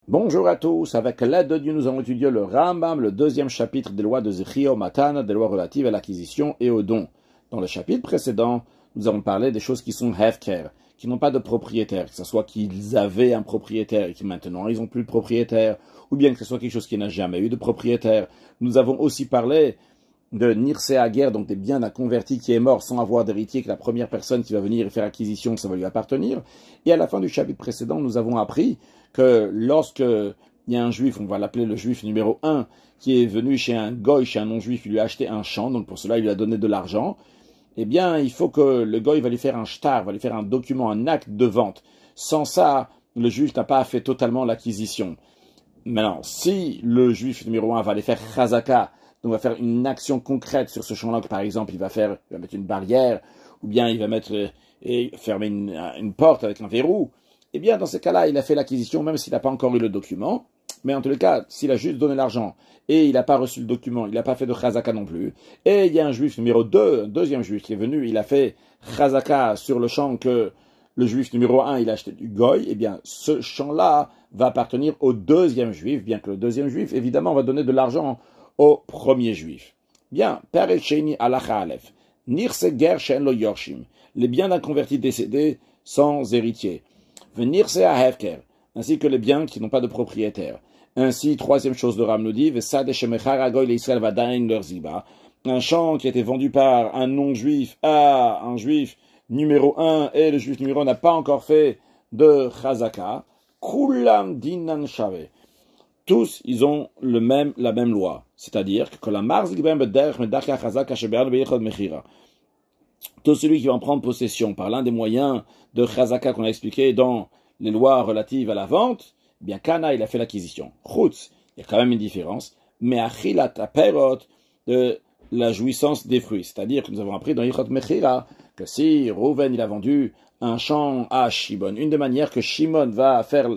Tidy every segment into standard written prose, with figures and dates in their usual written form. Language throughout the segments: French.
Bonjour à tous, avec l'aide de Dieu, nous allons étudier le Rambam, le deuxième chapitre des lois de Zechio Matan, des lois relatives à l'acquisition et au don. Dans le chapitre précédent, nous avons parlé des choses qui sont hefker, qui n'ont pas de propriétaire, que ce soit qu'ils avaient un propriétaire et qui maintenant ils n'ont plus de propriétaire, ou bien que ce soit quelque chose qui n'a jamais eu de propriétaire. Nous avons aussi parlé de Nirse Hager, donc des biens d'un converti qui est mort sans avoir d'héritier, que la première personne qui va venir et faire acquisition, ça va lui appartenir. Et à la fin du chapitre précédent, nous avons appris que lorsque il y a un juif, on va l'appeler le juif numéro 1, qui est venu chez un goy, chez un non-juif, il lui a acheté un champ, donc pour cela il lui a donné de l'argent, eh bien il faut que le goy va lui faire un shtar, va lui faire un document, un acte de vente. Sans ça, le juif n'a pas fait totalement l'acquisition. Maintenant, si le juif numéro 1 va aller faire chazaka, donc va faire une action concrète sur ce champ-là, par exemple il va mettre une barrière, ou bien il va fermer une porte avec un verrou, eh bien, dans ces cas-là, il a fait l'acquisition, même s'il n'a pas encore eu le document. Mais en tous les cas, s'il a juste donné l'argent et il n'a pas reçu le document, il n'a pas fait de chazaka non plus, et il y a un juif numéro 2, un deuxième juif qui est venu, il a fait chazaka sur le champ que le juif numéro 1, il a acheté du goy, eh bien, ce champ-là va appartenir au deuxième juif, bien que le deuxième juif, évidemment, va donner de l'argent au premier juif. Bien, Père Sheni Alacha Aleph. Nirse Ger Shen Lo Yorshim. Les biens d'un converti décédé sans héritier. Venir c'est à Hefker, ainsi que les biens qui n'ont pas de propriétaire. Ainsi, troisième chose, le Ram nous dit, un champ qui a été vendu par un non-juif à un juif numéro 1 et le juif numéro 1 n'a pas encore fait de chazaka, kulam dinan shave. Tous, ils ont la même loi. C'est-à-dire que la tout celui qui va en prendre possession par l'un des moyens de chazaka qu'on a expliqué dans les lois relatives à la vente, eh bien Kana, il a fait l'acquisition. Chutz, il y a quand même une différence, mais achilat aperot, de la jouissance des fruits. C'est-à-dire que nous avons appris dans Yichot Mechira que si Rouven, il a vendu un champ à Shimon, une des manières que Shimon va faire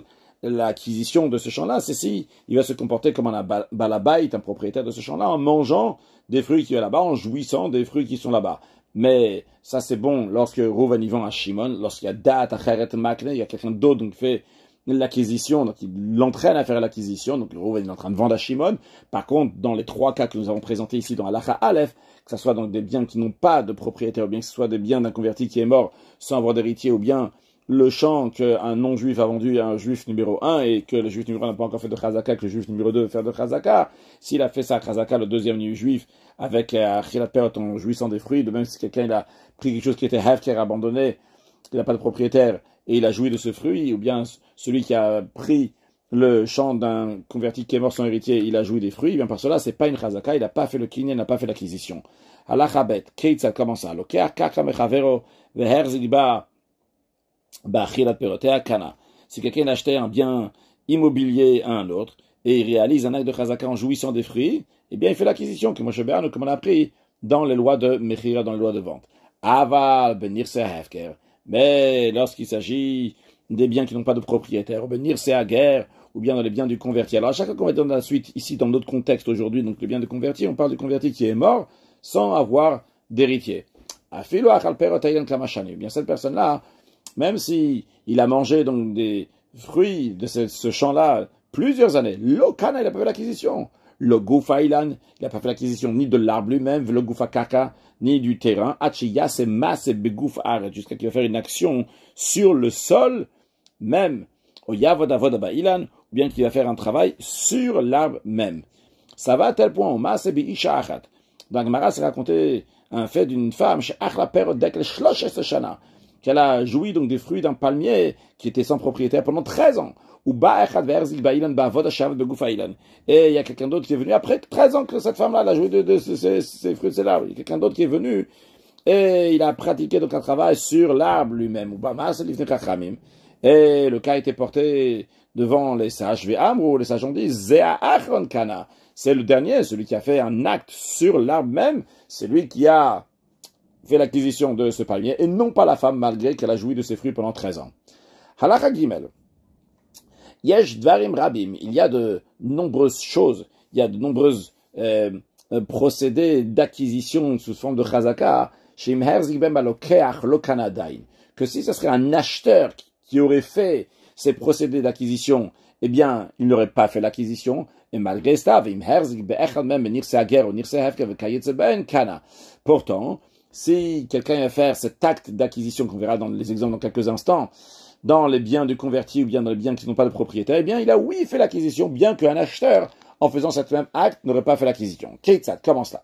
l'acquisition de ce champ-là, c'est si il va se comporter comme un balabait, un propriétaire de ce champ-là, en mangeant des fruits qui sont là-bas, en jouissant des fruits qui sont là-bas. Mais ça c'est bon lorsque Rouven y vend à Shimon, lorsqu'il y a Dat, Acheret, Makne, il y a quelqu'un d'autre qui fait l'acquisition, donc il l'entraîne à faire l'acquisition, donc le Rouven est en train de vendre à Shimon. Par contre, dans les trois cas que nous avons présentés ici dans Halacha Aleph, que ce soit donc des biens qui n'ont pas de propriétaire, ou bien que ce soit des biens d'un converti qui est mort sans avoir d'héritier, ou bien le champ qu'un non-juif a vendu à un juif numéro 1 et que le juif numéro 1 n'a pas encore fait de chazaka, que le juif numéro 2 veut faire de chazaka, s'il a fait sa chazaka, le deuxième juif, avec achilat perot en jouissant des fruits, de même si quelqu'un il a pris quelque chose qui était hefker abandonné, il n'a pas de propriétaire, et il a joui de ce fruit, ou bien celui qui a pris le champ d'un converti qui est mort sans héritier, il a joui des fruits, bien par cela, c'est pas une chazaka, il n'a pas fait le kinyan, il n'a pas fait l'acquisition. Alachabet, Keitza, comment ça? Lokea kaka mechavero, veherzigba, si quelqu'un achetait un bien immobilier à un autre et il réalise un acte de chazaka en jouissant des fruits, eh bien il fait l'acquisition, comme on a appris dans les lois de Mechira, dans les lois de vente. Aval benir hefker. Mais lorsqu'il s'agit des biens qui n'ont pas de propriétaire, benir guerre, ou bien dans les biens du converti. Alors à chaque fois qu'on va dans la suite, ici dans notre contexte aujourd'hui, donc les biens de converti, on parle du converti qui est mort sans avoir d'héritier. Afilo achal perot ayen kamashani. Bien cette personne-là, même si il a mangé donc des fruits de ce champ-là plusieurs années, l'okana, il n'a pas fait l'acquisition. Le goufa ilan, il n'a pas fait l'acquisition ni de l'arbre lui-même, le goufa kaka, ni du terrain. Achiya, c'est masse et begouf arrête, jusqu'à qu'il va faire une action sur le sol, même au yavodavoda ilan, ou bien qu'il va faire un travail sur l'arbre même. Ça va à tel point, au masse et isha achat. Dans Gemara, c'est raconté un fait d'une femme, chez Achla Perot Dekel Shlosh Shana, qu'elle a joui donc des fruits d'un palmier qui était sans propriétaire pendant 13 ans. Et il y a quelqu'un d'autre qui est venu, après 13 ans que cette femme-là a joué de ces fruits de cet arbre, il y a quelqu'un d'autre qui est venu et il a pratiqué donc un travail sur l'arbre lui-même. Et le cas a été porté devant les sages. Les sages ont dit, c'est le dernier, celui qui a fait un acte sur l'arbre même, c'est lui qui a fait l'acquisition de ce palmier, et non pas la femme, malgré qu'elle a joui de ses fruits pendant 13 ans. Halacha Gimel. Yesh dvarim rabim. Il y a de nombreuses choses, il y a de nombreuses procédés d'acquisition sous forme de chazaka, que si ce serait un acheteur qui aurait fait ces procédés d'acquisition eh bien, il n'aurait pas fait l'acquisition, et malgré ça, pourtant, si quelqu'un va faire cet acte d'acquisition qu'on verra dans les exemples dans quelques instants, dans les biens du converti ou bien dans les biens qui n'ont pas de propriétaire, eh bien, il a oui fait l'acquisition, bien qu'un acheteur, en faisant cet même acte, n'aurait pas fait l'acquisition. Ketzad, comment cela?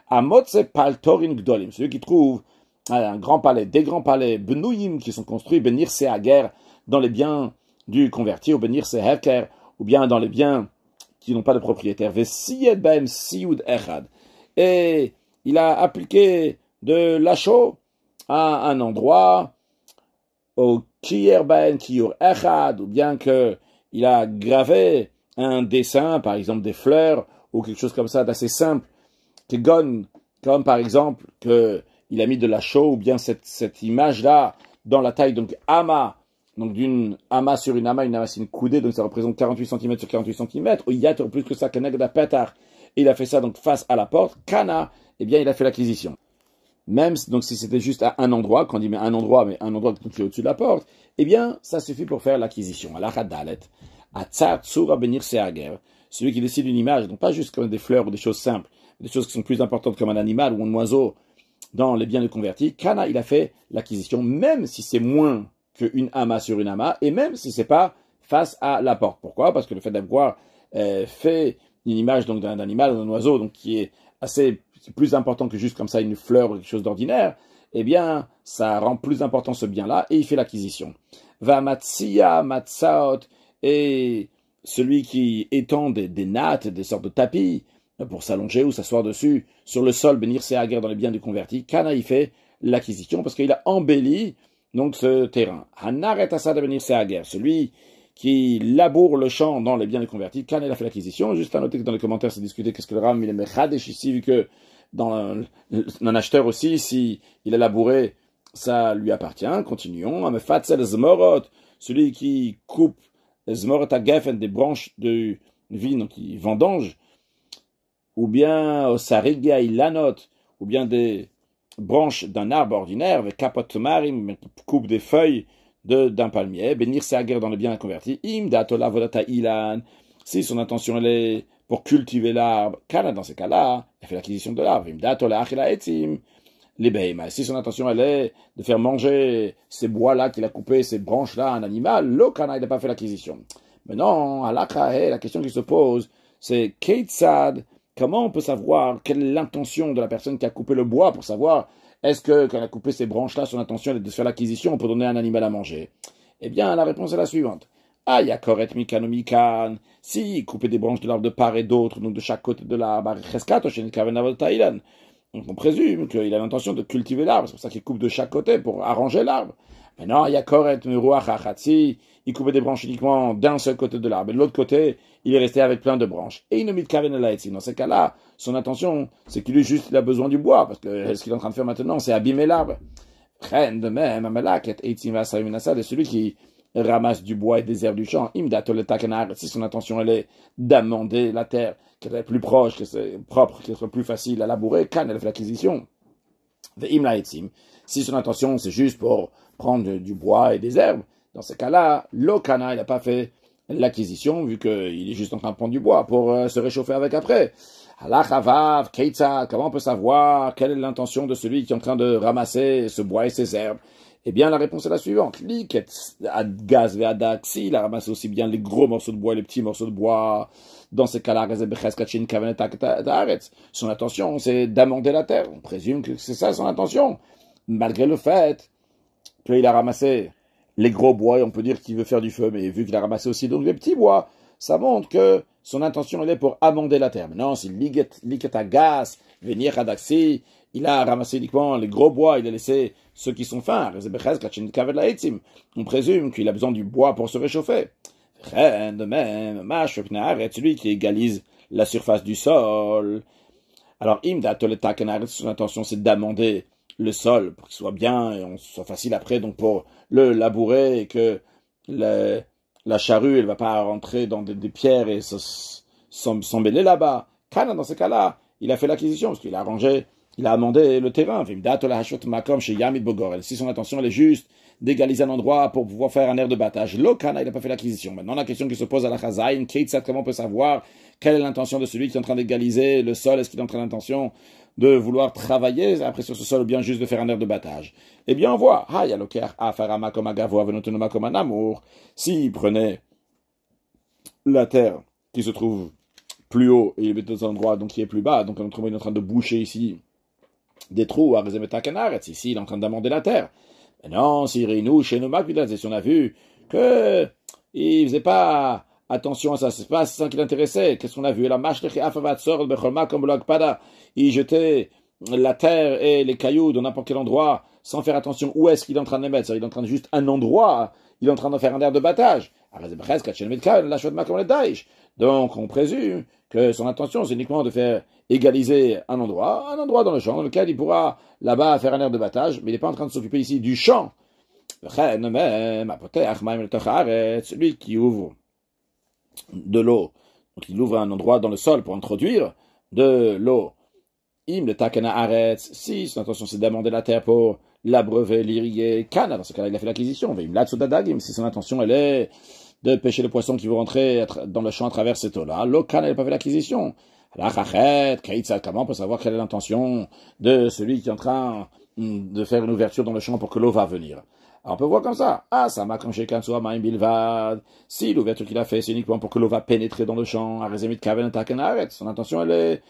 Amotse paltorin gdolim, celui qui trouve un grand palais, des grands palais, benouyim, qui sont construits, benir sehager, dans les biens du converti, ou benir seherker, ou bien dans les biens qui n'ont pas de propriétaire, vesiyed baem siyud echad. Et il a appliqué de l'achot à un endroit, au kiyer baem kiyur echad, ou bien que il a gravé un dessin, par exemple des fleurs, ou quelque chose comme ça d'assez simple, comme par exemple qu'il a mis de la chaux ou bien cette image-là dans la taille, donc ama, donc d'une ama sur une ama c'est une coudée, donc ça représente 48 cm sur 48 cm, ou yater plus que ça, kanagda petar, et il a fait ça donc face à la porte, kana, eh bien il a fait l'acquisition. Même donc si c'était juste à un endroit, quand on dit mais un endroit qui est au-dessus de la porte, eh bien ça suffit pour faire l'acquisition. Allah Dalet, Atzar Tsura Benir Sehager, celui qui décide une image, donc pas juste comme des fleurs ou des choses simples, des choses qui sont plus importantes comme un animal ou un oiseau dans les biens de convertis, Kana, il a fait l'acquisition, même si c'est moins qu'une ama sur une ama, et même si c'est pas face à la porte. Pourquoi? Parce que le fait d'avoir fait une image donc d'un animal ou d'un oiseau, donc qui est assez plus important que juste comme ça une fleur ou quelque chose d'ordinaire, eh bien, ça rend plus important ce bien-là, et il fait l'acquisition. Va matsia matsaot, et celui qui étend des nattes, des sortes de tapis, pour s'allonger ou s'asseoir dessus, sur le sol, bénir ses aguerres dans les biens du converti, Kana y fait l'acquisition, parce qu'il a embelli donc ce terrain. Hanaret Asad bénir ses aguerres, celui qui laboure le champ dans les biens du converti, Kana il a fait l'acquisition. Juste à noter que dans les commentaires, c'est discuté qu'est-ce que le Ram il est mechadesh ici, vu que dans un acheteur aussi, si il a labouré, ça lui appartient. Continuons. Amefatzel zmorot, celui qui coupe zmorot agefen, des branches de vigne, donc qui vendange, ou bien sarigia ilanot, ou bien des branches d'un arbre ordinaire, avec kapot marim, coupe des feuilles d'un palmier, bénir sa guerre dans le bien converti, im datola vodata ilan, si son intention elle est pour cultiver l'arbre, kana dans ces cas-là, il fait l'acquisition de l'arbre, im datola achila etzim, les beima, si son intention elle est de faire manger ces bois-là qu'il a coupés, ces branches-là, à un animal, lo kana il n'a pas fait l'acquisition. Maintenant, à la question qui se pose, c'est Keitzad. Comment on peut savoir quelle est l'intention de la personne qui a coupé le bois pour savoir est-ce que quand elle a coupé ces branches-là, son intention est de faire l'acquisition pour donner un animal à manger? Eh bien, la réponse est la suivante. Ayakoret mikan mikan. Si couper des branches de l'arbre de part et d'autre, donc de chaque côté de l'arbre, donc on présume qu'il a l'intention de cultiver l'arbre. C'est pour ça qu'il coupe de chaque côté pour arranger l'arbre. Mais non, Ayakoret miruach achatzi. Il coupait des branches uniquement d'un seul côté de l'arbre. Et de l'autre côté, il est resté avec plein de branches. Et il ne mit dans ces cas-là, son intention, c'est qu'il il a besoin du bois, parce que ce qu'il est en train de faire maintenant, c'est abîmer l'arbre. De même, Amalak et celui qui ramasse du bois et des herbes du champ, si son intention elle est d'amender la terre, qu'elle est plus proche, qu'elle soit propre, qu'elle soit plus facile à labourer, quand elle fait l'acquisition. Si son intention c'est juste pour prendre du bois et des herbes, dans ce cas-là, l'Okana, il n'a pas fait l'acquisition, vu qu'il est juste en train de prendre du bois pour se réchauffer avec après. Halachavav, Keitza, comment on peut savoir quelle est l'intention de celui qui est en train de ramasser ce bois et ces herbes? Eh bien, la réponse est la suivante. Liket, Adgaz, Veadaxi, il a ramassé aussi bien les gros morceaux de bois et les petits morceaux de bois. Dans ces cas-là, son intention, c'est d'amender la terre. On présume que c'est ça son intention. Malgré le fait qu'il a ramassé les gros bois, et on peut dire qu'il veut faire du feu, mais vu qu'il a ramassé aussi donc les petits bois, ça montre que son intention elle est pour amender la terre. Maintenant, si liket agas, venir adaxi, il a ramassé uniquement les gros bois, il a laissé ceux qui sont fins. On présume qu'il a besoin du bois pour se réchauffer. De même, celui qui égalise la surface du sol. Alors, son intention c'est d'amender le sol pour qu'il soit bien et on soit facile après donc pour le labourer et que la charrue elle va pas rentrer dans des pierres et s'embêler là-bas. Kana dans ces cas-là il a fait l'acquisition parce qu'il a arrangé il a amendé le terrain. Si son intention elle est juste d'égaliser un endroit pour pouvoir faire un air de battage, l'okana, il n'a pas fait l'acquisition. Maintenant, la question qui se pose à la chazaïn, comment on peut savoir quelle est l'intention de celui qui est en train d'égaliser le sol? Est-ce qu'il est en train d'intention de vouloir travailler après sur ce sol ou bien juste de faire un air de battage? Eh bien, on voit, s'il prenait la terre qui se trouve plus haut et il met dans un endroit donc qui est plus bas, donc on est en train de boucher ici des trous à ici il est en train d'amender la terre. Mais non, si Reinou, chez nous, si on a vu que il faisait pas attention à ça, c'est pas ça qui l'intéressait. Qu'est-ce qu'on a vu? La marche il jetait la terre et les cailloux dans n'importe quel endroit sans faire attention où est-ce qu'il est en train de les mettre. Il est en train de juste un endroit, il est en train de faire un air de battage. Donc on présume que son intention c'est uniquement de faire égaliser un endroit dans le champ dans lequel il pourra là-bas faire un air de battage, mais il n'est pas en train de s'occuper ici du champ. Celui qui ouvre de l'eau, donc il ouvre un endroit dans le sol pour introduire de l'eau. Si son intention c'est d'amender la terre pour l'abreuver, l'irriguer, kana, dans ce cas-là il a fait l'acquisition. Si son intention elle est de pêcher le poisson qui veut rentrer dans le champ à travers cette eau-là, l'okana n'a pas fait l'acquisition. Comment on peut savoir quelle est l'intention de celui qui est en train de faire une ouverture dans le champ pour que l'eau va venir? Alors on peut voir comme ça. Ça m'a comme chez Kansoa Maim Bilvad. Si l'ouverture qu'il a fait, c'est uniquement pour que l'eau va pénétrer dans le champ, son intention elle est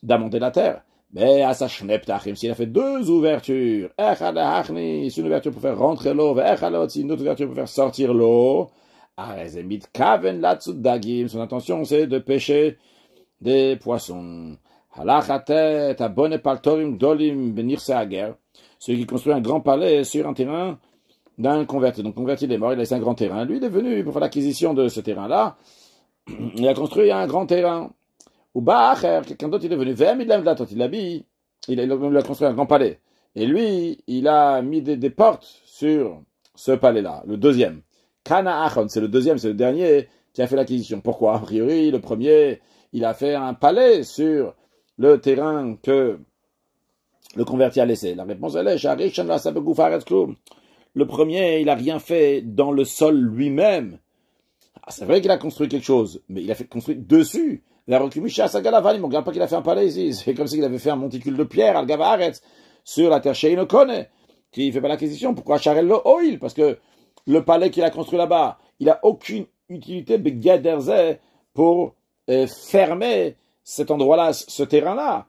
d'amender la terre. Mais à sa shneptachim, s'il a fait deux ouvertures, c'est une ouverture pour faire rentrer l'eau, une autre ouverture pour faire sortir l'eau, son intention c'est de pêcher des poissons. Celui qui construit un grand palais sur un terrain d'un converti. Donc converti il est mort, il a laissé un grand terrain. Lui il est venu pour faire l'acquisition de ce terrain-là. Il a construit un grand terrain. Ou quelqu'un d'autre il est venu, il a construit un grand palais. Et lui, il a mis des portes sur ce palais-là, le deuxième. Kana Achon, c'est le deuxième, c'est le dernier qui a fait l'acquisition. Pourquoi? A priori, le premier, il a fait un palais sur le terrain que le converti a laissé. La réponse elle est, le premier, il a rien fait dans le sol lui-même. C'est vrai qu'il a construit quelque chose, mais il a fait construire dessus. La recumisha sagalavan, il ne regarde pas qu'il a fait un palais ici. C'est comme s'il avait fait un monticule de pierre, al gavaretz, sur la terre chez Inokone, qui ne fait pas l'acquisition. Pourquoi Charel le oil? Parce que le palais qu'il a construit là-bas, il n'a aucune utilité begaderze pour fermer cet endroit-là, ce terrain-là.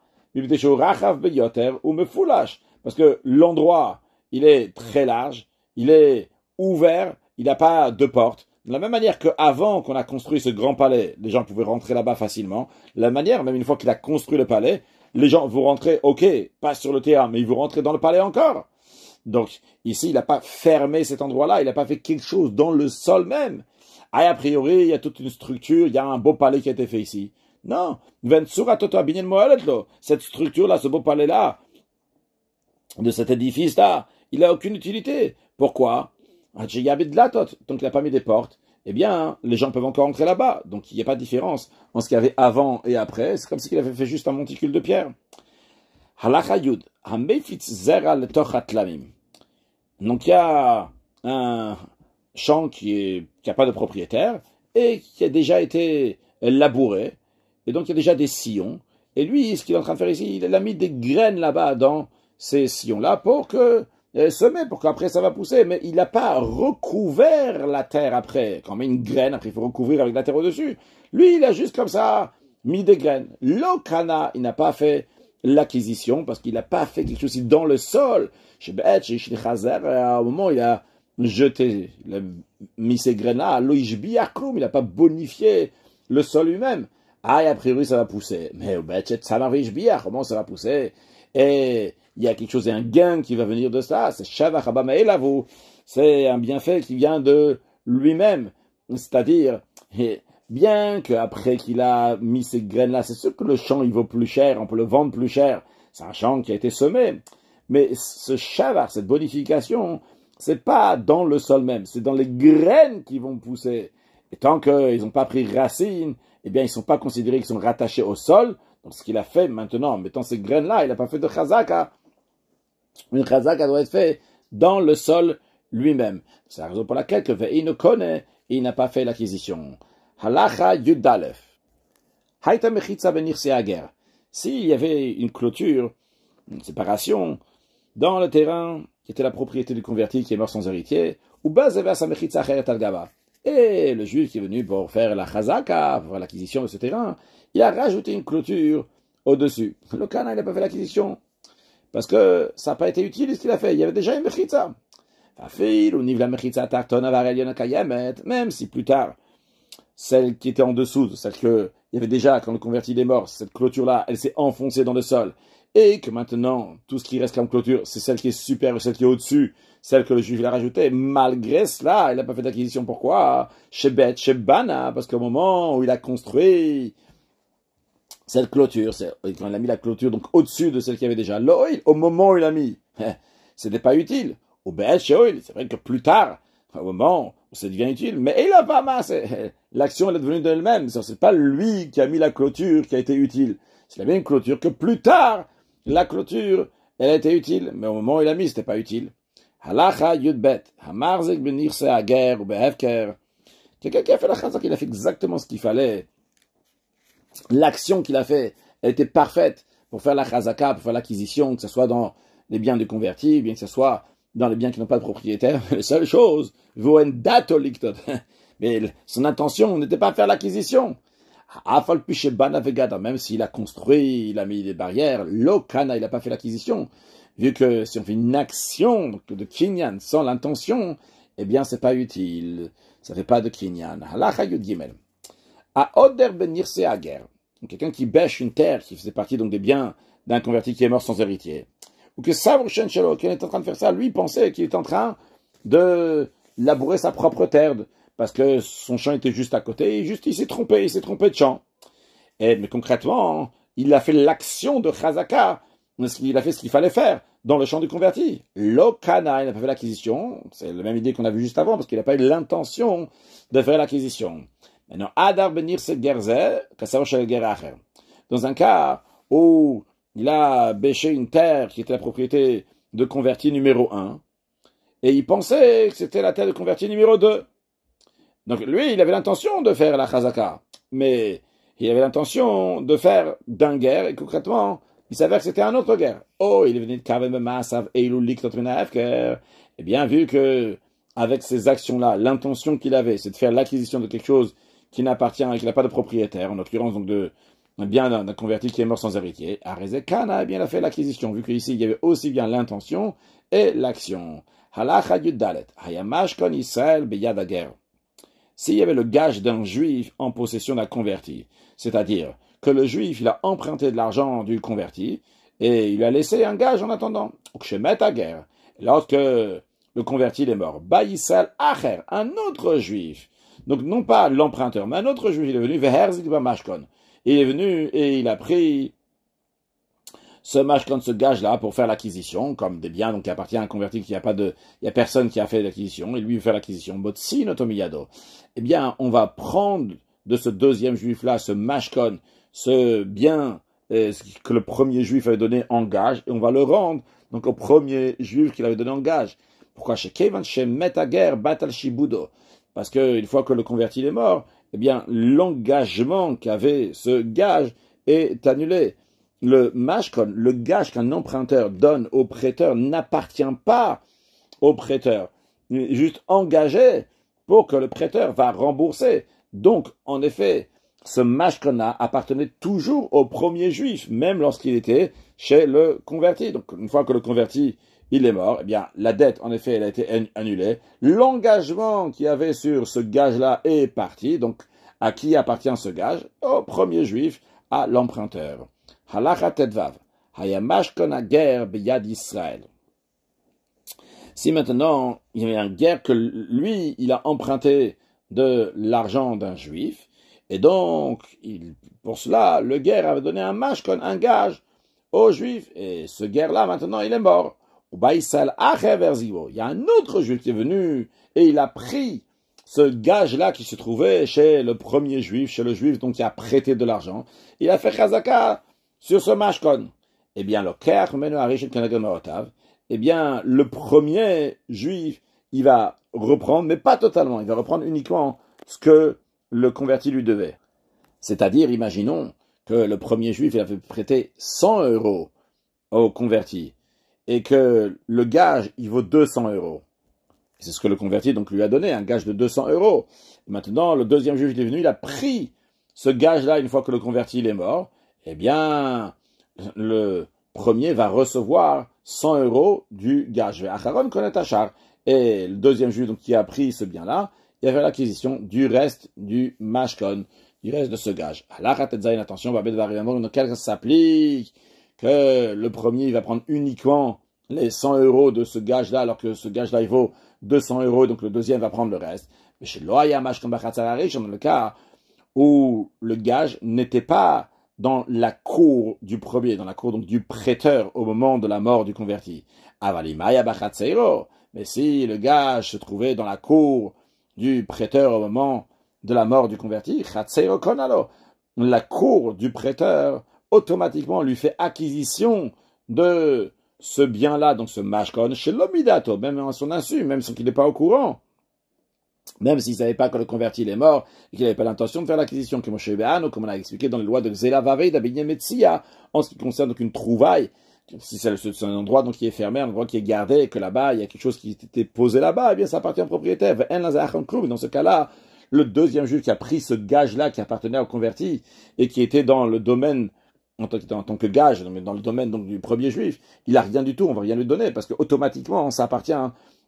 Parce que l'endroit, il est très large, il est ouvert, il n'a pas de porte. De la même manière qu'avant qu'on a construit ce grand palais, les gens pouvaient rentrer là-bas facilement. De la manière, même une fois qu'il a construit le palais, les gens vont rentrer, ok, pas sur le terrain, mais ils vont rentrer dans le palais encore. Donc, ici, il n'a pas fermé cet endroit-là, il n'a pas fait quelque chose dans le sol même. A priori, il y a toute une structure, il y a un beau palais qui a été fait ici. Non, cette structure-là, ce beau palais-là, de cet édifice-là, il n'a aucune utilité. Pourquoi? Donc il n'a pas mis des portes, eh bien, les gens peuvent encore entrer là-bas. Donc il n'y a pas de différence en ce qu'il y avait avant et après. C'est comme s'il avait fait juste un monticule de pierre. Donc il y a un champ qui n'a pas de propriétaire et qui a déjà été labouré. Et donc il y a déjà des sillons. Et lui, ce qu'il est en train de faire ici, il a mis des graines là-bas dans ces sillons-là pour que semer, pour qu'après ça va pousser, mais il n'a pas recouvert la terre après. Quand on met une graine, après il faut recouvrir avec la terre au-dessus. Lui, il a juste comme ça mis des graines. L'okana, il n'a pas fait l'acquisition parce qu'il n'a pas fait quelque chose dans le sol. Au moment où il a jeté, il a mis ces graines-là, il n'a pas bonifié le sol lui-même. A priori ça va pousser. Mais comment ça va pousser? Et il y a quelque chose, un gain qui va venir de ça, c'est Shavach Abamaelavu, c'est un bienfait qui vient de lui-même. C'est-à-dire, bien qu'après qu'il a mis ces graines-là, c'est sûr que le champ il vaut plus cher, on peut le vendre plus cher, c'est un champ qui a été semé. Mais ce Shavach, cette bonification, c'est pas dans le sol même, c'est dans les graines qui vont pousser. Et tant qu'ils n'ont pas pris racine, eh bien ils ne sont pas considérés qu'ils sont rattachés au sol, Donc ce qu'il a fait maintenant, en mettant ces graines-là, il n'a pas fait de chazaka. Une chazaka doit être faite dans le sol lui-même. C'est la raison pour laquelle il ne connaît, il n'a pas fait l'acquisition. Halacha Yudalef. Haïta mechitza benirse ager. S'il y avait une clôture, une séparation, dans le terrain qui était la propriété du converti qui est mort sans héritier, ou bazeva sa mechitza acheret al gaba. Et le juif qui est venu pour faire la chazaka, pour faire l'acquisition de ce terrain, il a rajouté une clôture au-dessus. Le Kana, il n'a pas fait l'acquisition. Parce que ça n'a pas été utile ce qu'il a fait. Il y avait déjà une mechitza. Même si plus tard, celle qui était en dessous, celle qu'il y avait déjà quand le converti est mort, cette clôture-là, elle s'est enfoncée dans le sol. Et que maintenant, tout ce qui reste comme clôture, c'est celle qui est supérieure, celle qui est au-dessus, celle que le juif a rajoutée. Malgré cela, il n'a pas fait d'acquisition. Pourquoi? Chez Bana, parce qu'au moment où il a construit cette clôture, quand il a mis la clôture donc au-dessus de celle qu'il y avait déjà, l'oil, au moment où il a mis, c'était pas utile. Au Bet chez oil, c'est vrai que plus tard, au moment où ça devient utile, mais il a pas massé. L'action, elle est devenue d'elle-même. C'est pas lui qui a mis la clôture qui a été utile. C'est la même clôture que plus tard, la clôture, elle a été utile, mais au moment où il a mis, c'était pas utile. Halacha yudbet, hamarzek benirse ager ou behevker. Quelqu'un qui a fait la chazak, il a fait exactement ce qu'il fallait. L'action qu'il a fait, elle était parfaite pour faire la chazaka, pour faire l'acquisition, que ce soit dans les biens du converti, bien que ce soit dans les biens qui n'ont pas de propriétaire. La seule chose, mais son intention n'était pas de faire l'acquisition. Même s'il a construit, il a mis des barrières, l'okana, il n'a pas fait l'acquisition. Vu que si on fait une action de kinyan sans l'intention, eh bien, c'est pas utile. Ça fait pas de kinyan. Halacha yud gimel. A oder benirse ager. Quelqu'un qui bêche une terre qui faisait partie donc des biens d'un converti qui est mort sans héritier. Ou que Savr Shen Shelo, qui est en train de faire ça, lui pensait qu'il est en train de labourer sa propre terre, parce que son champ était juste à côté, et juste il s'est trompé de champ. Mais concrètement, il a fait l'action de Chazaka, il a fait ce qu'il fallait faire dans le champ du converti. L'Okana, il n'a pas fait l'acquisition, c'est la même idée qu'on a vue juste avant, parce qu'il n'a pas eu l'intention de faire l'acquisition. Maintenant, Adar Benir se Gerze, Kassav Shel Geracher. Dans un cas où il a bêché une terre qui était la propriété de converti numéro 1, et il pensait que c'était la terre de converti numéro 2. Donc lui, il avait l'intention de faire la chazaka, mais il avait l'intention de faire d'un guerre, et concrètement, il s'avère que c'était un autre guerre. Oh, il est venu de Kavem Masav et Ilulik Notrinafker. Eh bien, vu que, avec ces actions-là, l'intention qu'il avait, c'est de faire l'acquisition de quelque chose qui n'appartient, qui n'a pas de propriétaire, en l'occurrence, donc bien d'un converti qui est mort sans héritier. Arezekana, eh bien, il a fait l'acquisition, vu qu'ici, il y avait aussi bien l'intention et l'action. Halacha Yuddalet. Hayamash kon Israël beyadager. S'il y avait le gage d'un juif en possession d'un converti, c'est-à-dire que le juif, il a emprunté de l'argent du converti, et il a laissé un gage en attendant. Lorsque le converti est mort, Baïsal Acher, un autre juif, donc non pas l'emprunteur, mais un autre juif, il est venu, Veherzik Bamashkon. Il est venu et il a pris ce mashkon, ce gage-là, pour faire l'acquisition, comme des biens donc qui appartiennent à un converti, il y a personne qui a fait l'acquisition, et lui fait l'acquisition. Botsi notomiyado. Eh bien, on va prendre de ce deuxième juif-là, ce mashkon, ce bien que le premier juif avait donné en gage, et on va le rendre donc au premier juif qu'il avait donné en gage. Pourquoi? Chez Kevan, chez Metager, Batal Shibudo. Parce que une fois que le converti est mort, eh bien, l'engagement qu'avait ce gage est annulé. Le mashkon, le gage qu'un emprunteur donne au prêteur n'appartient pas au prêteur. Il est juste engagé pour que le prêteur va rembourser. Donc, en effet, ce mashkona appartenait toujours au premier juif, même lorsqu'il était chez le converti. Donc, une fois que le converti il est mort, eh bien, la dette, en effet, elle a été annulée. L'engagement qu'il y avait sur ce gage-là est parti. Donc, à qui appartient ce gage? Au premier juif, à l'emprunteur. Halacha Tedvav. Hayamash konager beyad Israël. Si maintenant, il y avait un guerre que lui, il a emprunté de l'argent d'un juif, et donc, pour cela, le guerre avait donné un mashkon, un gage, au juif, et ce guerre-là, maintenant, il est mort. Il y a un autre juif qui est venu, et il a pris ce gage-là qui se trouvait chez le premier juif, chez le juif donc qui a prêté de l'argent. Il a fait chazaka sur ce mashkon. Eh bien, eh bien, le premier juif, il va reprendre, mais pas totalement, il va reprendre uniquement ce que le converti lui devait. C'est-à-dire, imaginons que le premier juif, il avait prêté 100 euros au converti, et que le gage, il vaut 200 euros. C'est ce que le converti donc lui a donné, un gage de 200 euros. Et maintenant, le deuxième juif, il est venu, il a pris ce gage-là une fois que le converti il est mort. Eh bien, le premier va recevoir 100 euros du gage. Et le deuxième juif donc, qui a pris ce bien-là, il a fait l'acquisition du reste du mashkon, du reste de ce gage. Attention, ça s'applique que le premier il va prendre uniquement les 100 euros de ce gage-là, alors que ce gage-là il vaut 200 euros, donc le deuxième va prendre le reste. Mais chez Loaya Mashkon Bachatzararish, dans le cas où le gage n'était pas dans la cour du premier, dans la cour donc du prêteur au moment de la mort du converti. Avalimaya Bachatzeiro. Mais si le gage se trouvait dans la cour du prêteur au moment de la mort du converti, Chatzeiro Konalo. La cour du prêteur automatiquement lui fait acquisition de ce bien-là, donc ce mashkon, chez l'omidato, même à son insu, même sans qu'il n'est pas au courant. Même s'il ne savait pas que le converti est mort et qu'il n'avait pas l'intention de faire l'acquisition, comme on a expliqué dans les lois de Xela Vavei d'Abigné Metsia, en ce qui concerne donc une trouvaille, si c'est un endroit donc qui est fermé, un endroit qui est gardé, et que là-bas il y a quelque chose qui était posé là-bas, eh bien ça appartient au propriétaire. Dans ce cas-là, le deuxième juif qui a pris ce gage-là qui appartenait au converti et qui était dans le domaine en tant que gage, mais dans le domaine donc du premier juif, il a rien du tout, on va rien lui donner parce que automatiquement ça appartient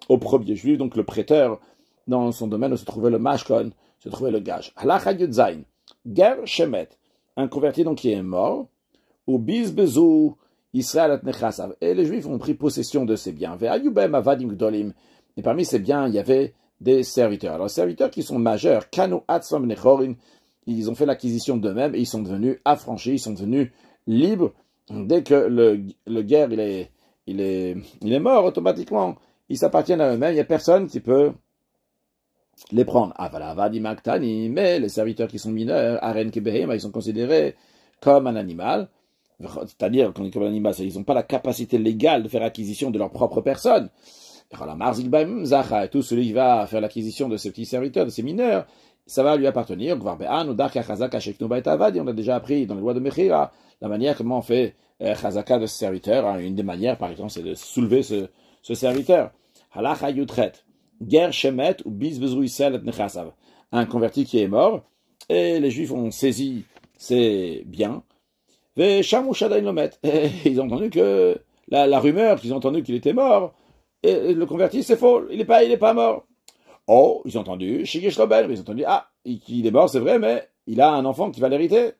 au premier juif, donc le prêteur. Dans son domaine où se trouvait le mashkon, se trouvait le gage. Halacha Yudzain, Ger Shemet, un converti donc qui est mort, ou Bizbezu Israël at Nechasav. Et les Juifs ont pris possession de ces biens. Ve'ayubem avadim gdolim. Et parmi ces biens, il y avait des serviteurs. Alors, les serviteurs qui sont majeurs, Kanu Atzvam Nechorin, ils ont fait l'acquisition d'eux-mêmes et ils sont devenus affranchis, ils sont devenus libres. Dès que le guerre, il est mort, automatiquement, ils s'appartiennent à eux-mêmes. Il n'y a personne qui peut les prendre. Mais les serviteurs qui sont mineurs, Aren Kebehema, ils sont considérés comme un animal. C'est-à-dire, quand on dit comme un animal, ils n'ont pas la capacité légale de faire acquisition de leur propre personne. Et tout celui qui va faire l'acquisition de ces petits serviteurs, de ces mineurs, ça va lui appartenir. On a déjà appris dans les lois de Mechira la manière comment on fait chazaka de ce serviteur. Une des manières, par exemple, c'est de soulever ce serviteur. Halacha Yutret. Ger Shemet ou Bizbezu Israël et Nechasav. Un converti qui est mort, et les Juifs ont saisi ses biens. Ve Shamu Shadain Lomet. Et ils ont entendu que la rumeur qu'ils ont entendu qu'il était mort, et le converti c'est faux, il est pas mort. Oh, ils ont entendu Shigesh Lobel, ils ont entendu il est mort, c'est vrai, mais il a un enfant qui va l'hériter.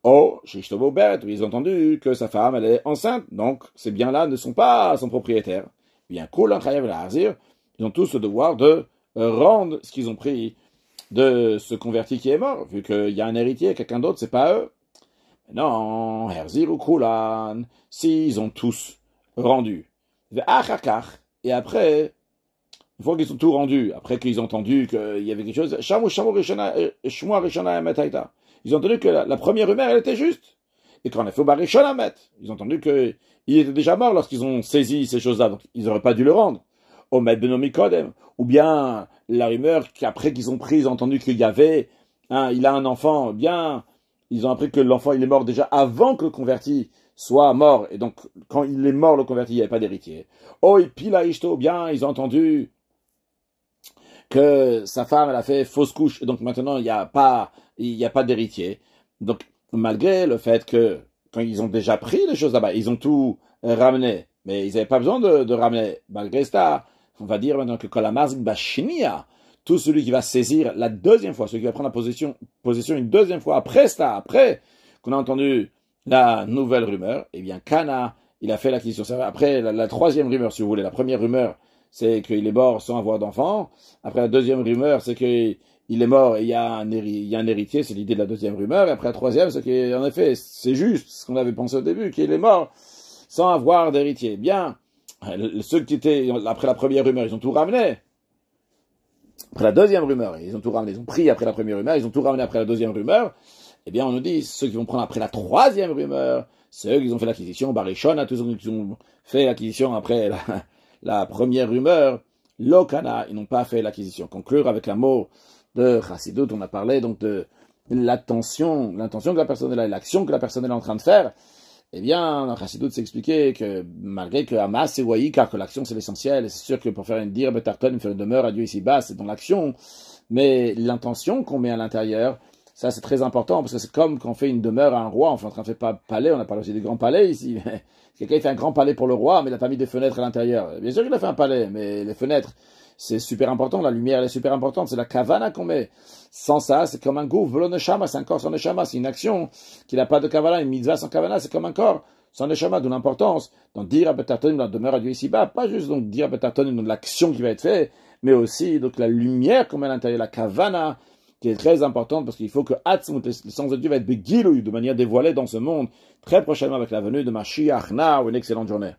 Oh, Shigesh Lobel, ils ont entendu que sa femme elle est enceinte, donc ces biens-là ne sont pas son propriétaire. Bien, Kol Chayav Lahazir. Ils ont tous le devoir de rendre ce qu'ils ont pris de ce converti qui est mort, vu qu'il y a un héritier, quelqu'un d'autre, c'est pas eux. Mais non, Herzir ou Kulan, s'ils ont tous rendu. Et après, une fois qu'ils ont tout rendu, après qu'ils ont entendu qu'il y avait quelque chose, ils ont entendu que la première rumeur, elle était juste. Et qu'en effet, ils ont entendu qu'il était déjà mort lorsqu'ils ont saisi ces choses-là, donc ils n'auraient pas dû le rendre. Ou bien la rumeur qu'après qu'ils ont pris, ils ont entendu qu'il y avait, il a un enfant, bien, ils ont appris que l'enfant il est mort déjà avant que le converti soit mort, et donc quand il est mort le converti, il n'y avait pas d'héritier. Et puis là, bien, ils ont entendu que sa femme elle a fait fausse couche, et donc maintenant il n'y a pas d'héritier. Donc malgré le fait que quand ils ont déjà pris les choses là-bas, ils ont tout ramené, mais ils n'avaient pas besoin de ramener. Malgré ça, on va dire maintenant que tout celui qui va saisir la deuxième fois, celui qui va prendre la possession une deuxième fois après qu'on a entendu la nouvelle rumeur, eh bien Kana, il a fait l'acquisition. Après la troisième rumeur, si vous voulez, la première rumeur, c'est qu'il est mort sans avoir d'enfant. Après la deuxième rumeur, c'est qu'il est mort et il y a un héritier, c'est l'idée de la deuxième rumeur. Et après la troisième, c'est qu'en effet, c'est juste ce qu'on avait pensé au début, qu'il est mort sans avoir d'héritier. Bien, ceux qui étaient après la première rumeur, ils ont tout ramené. Après la deuxième rumeur, ils ont tout ramené. Ils ont pris après la première rumeur, ils ont tout ramené après la deuxième rumeur. Eh bien, on nous dit, ceux qui vont prendre après la troisième rumeur, ceux qui ont fait l'acquisition, Barishon, à tous ceux qui ont fait l'acquisition après la première rumeur, Lokana, ils n'ont pas fait l'acquisition. Conclure avec la mot de Chassidut, on a parlé donc de l'intention que la personne est là, l'action que la personne est en train de faire. Eh bien, dans Chassidut, c'est expliqué que malgré que Hamas c'est Waï, car que l'action c'est l'essentiel, et c'est sûr que pour faire une dire Betarton, faire une demeure à Dieu ici-bas, c'est dans l'action, mais l'intention qu'on met à l'intérieur, ça c'est très important, parce que c'est comme quand on fait une demeure à un roi, enfin on ne fait pas palais, on a parlé aussi des grands palais ici, quelqu'un fait un grand palais pour le roi, mais il n'a pas mis de fenêtres à l'intérieur. Bien sûr qu'il a fait un palais, mais les fenêtres, c'est super important, la lumière elle est super importante, c'est la kavana qu'on met. Sans ça, c'est comme un gouffre, velo neshama, c'est un corps sans neshama, c'est une action qui n'a pas de kavana, une mitzvah sans kavana, c'est comme un corps sans neshama, d'où l'importance d'en dire à Betartonim, dans la demeure à Dieu ici-bas, pas juste donc dire à Betartonim dans l'action qui va être faite, mais aussi donc la lumière qu'on met à l'intérieur, la kavana, qui est très importante parce qu'il faut que Atzmut, le sens de Dieu va être begilou, de manière dévoilée dans ce monde, très prochainement avec la venue de Mashiach. Now, une excellente journée.